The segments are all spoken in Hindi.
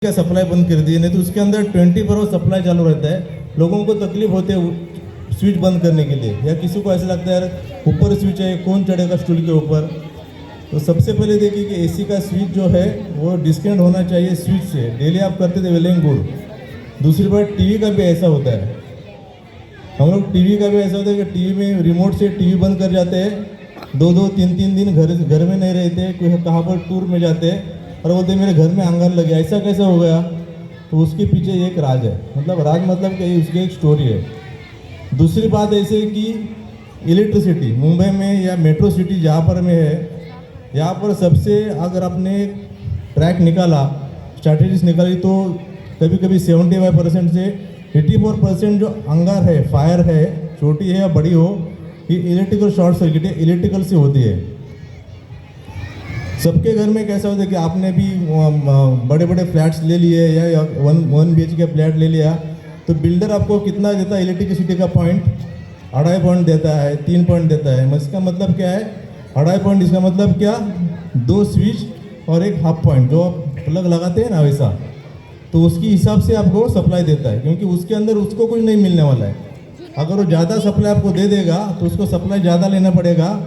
का सप्लाई बंद कर दिए, नहीं तो उसके अंदर 24 सप्लाई चालू रहता है। लोगों को तकलीफ होती है स्विच बंद करने के लिए, या किसी को ऐसा लगता है यार ऊपर स्विच है, कौन चढ़ेगा स्टूल के ऊपर। तो सबसे पहले देखिए कि एसी का स्विच जो है वो डिस्कनेक्ट होना चाहिए स्विच से। डेली आप करते थे वेलिंग गुड। दूसरी बात, टीवी का भी ऐसा होता है, हम लोग टीवी का भी ऐसा होता है कि टीवी में रिमोट से टीवी बंद कर जाते हैं, 2-2 3-3 दिन घर में नहीं रहते, कोई कहाँ पर टूर में जाते हैं और बोलते मेरे घर में आंगन लगे, ऐसा कैसे हो गया। तो उसके पीछे एक राज है, मतलब राज मतलब कि उसकी एक स्टोरी है। दूसरी बात ऐसे कि इलेक्ट्रिसिटी मुंबई में या मेट्रो सिटी जहाँ पर में है, यहाँ पर सबसे अगर आपने ट्रैक निकाला, स्ट्रैटेजीज निकाली, तो कभी कभी 75% से 84% जो अंगार है, फायर है, छोटी है या बड़ी हो, ये इलेक्ट्रिकल शॉर्ट सर्किट है, इलेक्ट्रिकल से होती है। सबके घर में कैसा होता है कि आपने भी बड़े बड़े फ्लैट्स ले लिए या 1 BHK का फ्लैट ले लिया, तो बिल्डर आपको कितना देता है इलेक्ट्रिसिटी का पॉइंट, 2.5 पॉइंट देता है, 3 पॉइंट देता है। इसका मतलब क्या है 2.5 पॉइंट, इसका मतलब क्या, 2 स्विच और 1 हाफ पॉइंट जो प्लग लगाते हैं ना वैसा, तो उसकी हिसाब से आपको सप्लाई देता है, क्योंकि उसके अंदर उसको कुछ नहीं मिलने वाला है। अगर वो ज़्यादा सप्लाई आपको दे देगा तो उसको सप्लाई ज़्यादा लेना पड़ेगा,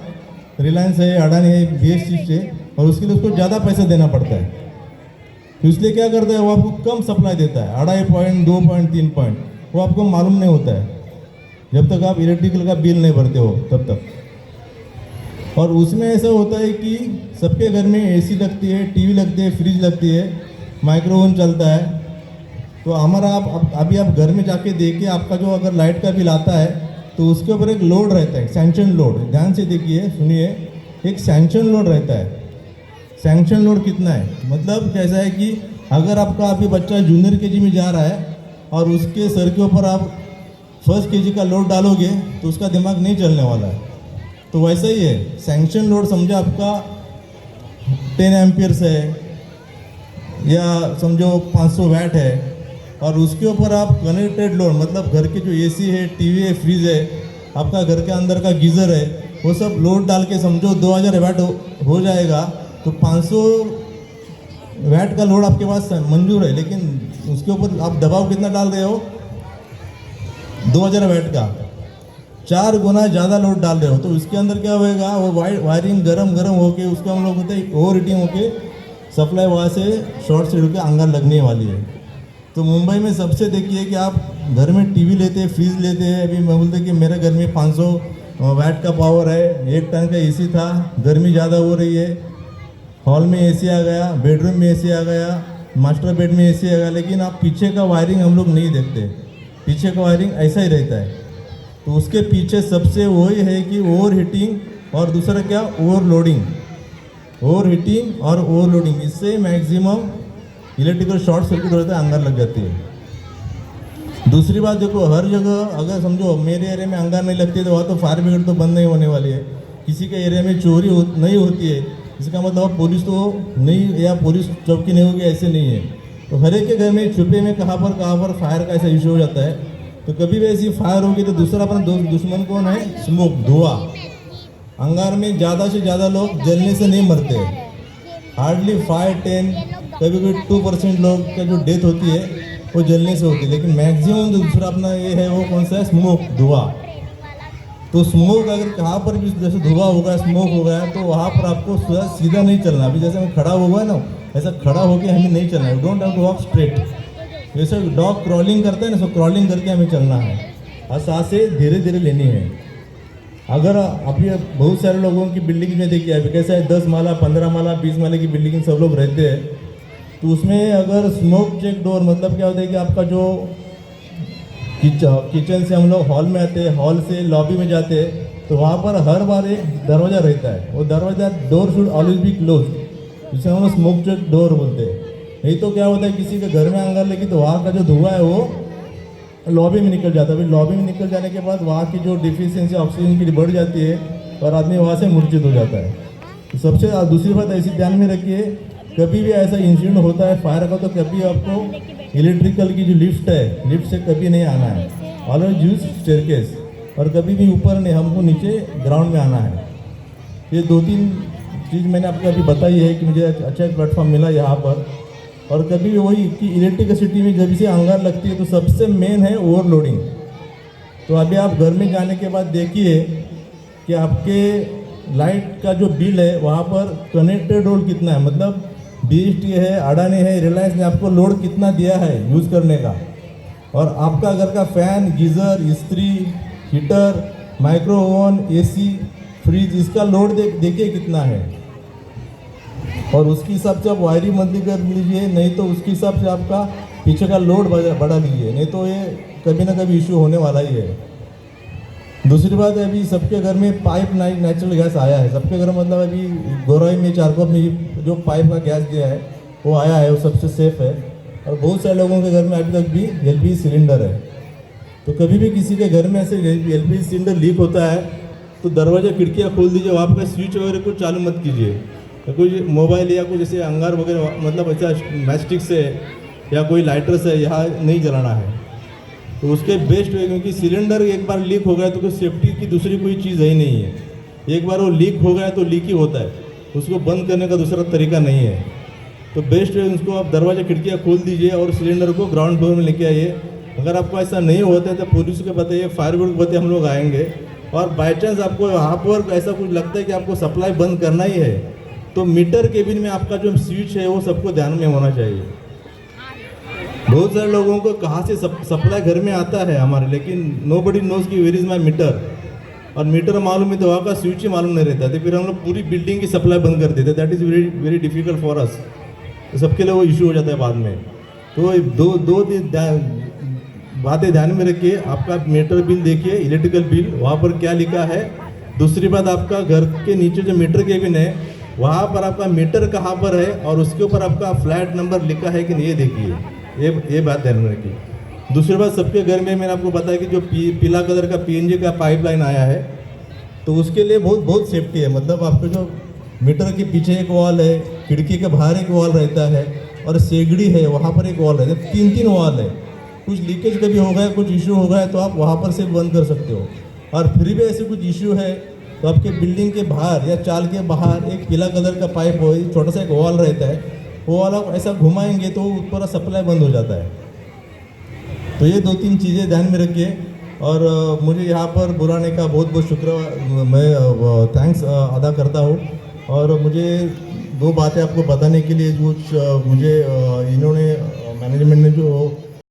रिलायंस है, अडानी है, BHC से, और उसके लिए उसको ज़्यादा पैसा देना पड़ता है। तो इसलिए क्या करता है, वो आपको कम सप्लाई देता है, 2.5 पॉइंट, 2 पॉइंट, 3 पॉइंट, वो आपको मालूम नहीं होता है जब तक आप इलेक्ट्रिकल का बिल नहीं भरते हो तब तक। और उसमें ऐसा होता है कि सबके घर में AC लगती है, टीवी लगती है, फ्रिज लगती है, माइक्रोवेव चलता है। तो हमारा अभी आप घर में जाके देखिए, आपका जो अगर लाइट का बिल आता है तो उसके ऊपर एक लोड रहता है, सैंक्शन लोड। ध्यान से देखिए, सुनिए, एक सैंक्शन लोड रहता है। सैंक्शन लोड कितना है, मतलब कैसा है कि अगर आपका अभी बच्चा जूनियर KG में जा रहा है और उसके सर के ऊपर आप 1st KG का लोड डालोगे तो उसका दिमाग नहीं चलने वाला है। तो वैसा ही है, सैंक्शन लोड समझो आपका 10 एम्पियर्स है या समझो 500 वैट है, और उसके ऊपर आप कनेक्टेड लोड, मतलब घर के जो AC है, टीवी है, फ्रिज है, आपका घर के अंदर का गीज़र है, वो सब लोड डाल के समझो 2000 वैट हो जाएगा। तो 500 वैट का लोड आपके पास मंजूर है, लेकिन उसके ऊपर आप दबाव कितना डाल रहे हो, 2000 वैट का 4 गुना ज़्यादा लोड डाल रहे हो। तो उसके अंदर क्या होएगा, वो वायरिंग गरम होके उसको हम लोग होते हैं ओवर हीटिंग होके सप्लाई वहाँ से शॉर्ट सर्किट होकर अंगार लगने वाली है। तो मुंबई में सबसे देखिए कि आप घर में टीवी लेते हैं, फ्रिज लेते हैं। अभी मैं बोलते कि मेरे घर में 500 वैट का पावर है, 1 टन का AC था, गर्मी ज़्यादा हो रही है, हॉल में AC आ गया, बेडरूम में AC आ गया, मास्टर बेड में AC आ गया, लेकिन आप पीछे का वायरिंग हम लोग नहीं देखते। पीछे का वायरिंग ऐसा ही रहता है। तो उसके पीछे सबसे वही है कि ओवर हीटिंग और दूसरा क्या, ओवरलोडिंग। ओवर हीटिंग और ओवरलोडिंग, इससे मैक्सिमम इलेक्ट्रिकल शॉर्ट सर्किट होता है, अंगार लग जाती है। दूसरी बात देखो, हर जगह अगर समझो मेरे एरिया में अंगार नहीं लगती है तो वहाँ तो फायर ब्रिगेड तो बंद नहीं होने वाली है। किसी के एरिया में चोरी नहीं होती है, इसका मतलब पुलिस तो नहीं, या पुलिस चौकी नहीं होगी, ऐसे नहीं है। तो हर एक के घर में छुपे में कहाँ पर फायर का ऐसा इशू हो जाता है। तो कभी भी ऐसी फायर होगी तो दूसरा अपना दुश्मन कौन है, स्मोक, धुआं। अंगार में ज़्यादा से ज़्यादा लोग जलने से नहीं मरते, हार्डली 5-10, कभी कभी 2% लोग का जो डेथ होती है वो जलने से होती है, लेकिन मैक्सिमम दूसरा अपना ये है वो कौन सा है, स्मोक, धुआं। तो स्मोक अगर कहाँ पर भी जैसे धुआं हो गया, स्मोक हो गया, तो वहाँ पर आपको सीधा नहीं चलना। अभी जैसे मैं खड़ा हुआ है ना, ऐसा खड़ा होकर हमें नहीं चलना है, don't have to walk straight. जैसे डॉग क्रॉलिंग करता है ना, सो क्रॉलिंग करके हमें चलना है, और सांसें धीरे धीरे लेनी है। अगर अभी बहुत सारे लोगों की बिल्डिंग में देखिए, अभी कैसा है, 10 माला, 15 माला, 20 माले की बिल्डिंग सब लोग रहते हैं। तो उसमें अगर स्मोक चेक डोर, मतलब क्या होता है कि आपका जो किचन से हम लोग हॉल में आते हैं, हॉल से लॉबी में जाते हैं, तो वहाँ पर हर बार एक दरवाज़ा रहता है, वो दरवाज़ा, door should always be close, जिसे हम लोग स्मोक चेक डोर बोलते हैं। नहीं तो क्या होता है, किसी के घर में अंगार लगी तो वहाँ का जो धुआं है वो लॉबी में निकल जाता है। फिर लॉबी में निकल जाने के बाद वहाँ की जो डिफिशियंसी ऑक्सीजन की बढ़ जाती है और आदमी वहाँ से मूर्छित हो जाता है। तो सबसे दूसरी बात ऐसी ध्यान में रखिए, कभी भी ऐसा इंसिडेंट होता है फायर का, तो कभी आपको इलेक्ट्रिकल की जो लिफ्ट है, लिफ्ट से कभी नहीं आना है, ऑलवेज यूज स्टेयरकेस, और कभी भी ऊपर नहीं, हमको नीचे ग्राउंड में आना है। ये 2-3 चीज़ मैंने आपको अभी बताई है कि मुझे अच्छा एक प्लेटफॉर्म मिला यहाँ पर। और कभी वही कि इलेक्ट्रिसिटी में जब से अंगार लगती है तो सबसे मेन है ओवरलोडिंग। तो अभी आप घर में जाने के बाद देखिए कि आपके लाइट का जो बिल है वहाँ पर कनेक्टेड लोड कितना है, मतलब BST है, अडानी है, रिलायंस ने आपको लोड कितना दिया है यूज़ करने का। और आपका घर का फ़ैन, गीज़र, इस्त्री, heater, micro oven, AC, fridge, इसका लोड देखिए कितना है। और उसके हिसाब से आप वायरिंग मंथली कर लीजिए, नहीं तो उसके हिसाब से आपका पीछे का लोड बढ़ा लीजिए, नहीं तो ये कभी ना कभी इशू होने वाला ही है। दूसरी बात है, अभी सबके घर में पाइप नेचुरल गैस आया है, सबके घर मतलब अभी गोराई में, चारकोप में जो पाइप का गैस दिया है वो आया है, वो सबसे सेफ़ है। और बहुत सारे लोगों के घर में अभी तक भी LPG सिलेंडर है। तो कभी भी किसी के घर में ऐसे LPG सिलेंडर लीक होता है तो दरवाजा खिड़कियाँ खोल दीजिए, वहाँ पर स्विच वगैरह कुछ चालू मत कीजिए। तो कोई मोबाइल या कुछ ऐसे अंगार वगैरह मतलब ऐसा मैस्टिक से या कोई लाइटर से यहाँ नहीं जलाना है, तो उसके बेस्ट है। क्योंकि सिलेंडर एक बार लीक हो गया तो कोई सेफ्टी की दूसरी कोई चीज़ ही नहीं है। एक बार वो लीक हो गया तो लीक ही होता है, उसको बंद करने का दूसरा तरीका नहीं है। तो बेस्ट है उसको आप दरवाजा खिड़कियाँ खोल दीजिए और सिलेंडर को ग्राउंड फ्लोर में लेके आइए। अगर आपको ऐसा नहीं होता है तो पुलिस को बताइए, फायर ब्रिगेड को बताइए, हम लोग आएंगे। और बाई चांस आपको वहाँ पर ऐसा कुछ लगता है कि आपको सप्लाई बंद करना ही है तो मीटर केबिन में आपका जो स्विच है वो सबको ध्यान में होना चाहिए। बहुत सारे लोगों को कहाँ से सप्लाई घर में आता है हमारे, लेकिन नोबडी नोज कि वेयर इज़ माई मीटर। और मीटर मालूम है तो वहाँ का स्विच ही मालूम नहीं रहता, तो फिर हम लोग पूरी बिल्डिंग की सप्लाई बंद कर देते। That is very very difficult for us. तो सबके लिए वो इशू हो जाता है बाद में। तो दो बातें ध्यान में रखिए, आपका मीटर बिल देखिए, इलेक्ट्रिकल बिल वहाँ पर क्या लिखा है। दूसरी बात, आपका घर के नीचे जो मीटर केबिन है वहाँ पर आपका मीटर कहाँ पर है और उसके ऊपर आपका फ्लैट नंबर लिखा है कि नहीं, ये देखिए, ये बात ध्यान में रखिए। दूसरी बात, सबके घर में मैंने आपको बताया कि जो पीला कलर का PNG का पाइपलाइन आया है तो उसके लिए बहुत सेफ्टी है। मतलब आपके जो मीटर के पीछे एक वॉल है, खिड़की के बाहर एक वॉल रहता है और सेगड़ी है वहाँ पर एक वॉल रहता है, 3 वॉल है। कुछ लीकेज कभी हो गया, कुछ इशू हो गया तो आप वहाँ पर से बंद कर सकते हो। और फिर भी ऐसे कुछ इशू है तो आपके बिल्डिंग के बाहर या चाल के बाहर एक पीला कलर का पाइप हो, छोटा सा एक वॉल रहता है, वो वाला ऐसा घुमाएंगे तो पूरा सप्लाई बंद हो जाता है। तो ये 2-3 चीज़ें ध्यान में रखिए। और मुझे यहाँ पर बुलाने का बहुत बहुत शुक्र, मैं थैंक्स अदा करता हूँ। और मुझे 2 बातें आपको बताने के लिए जो मुझे इन्होंने मैनेजमेंट ने जो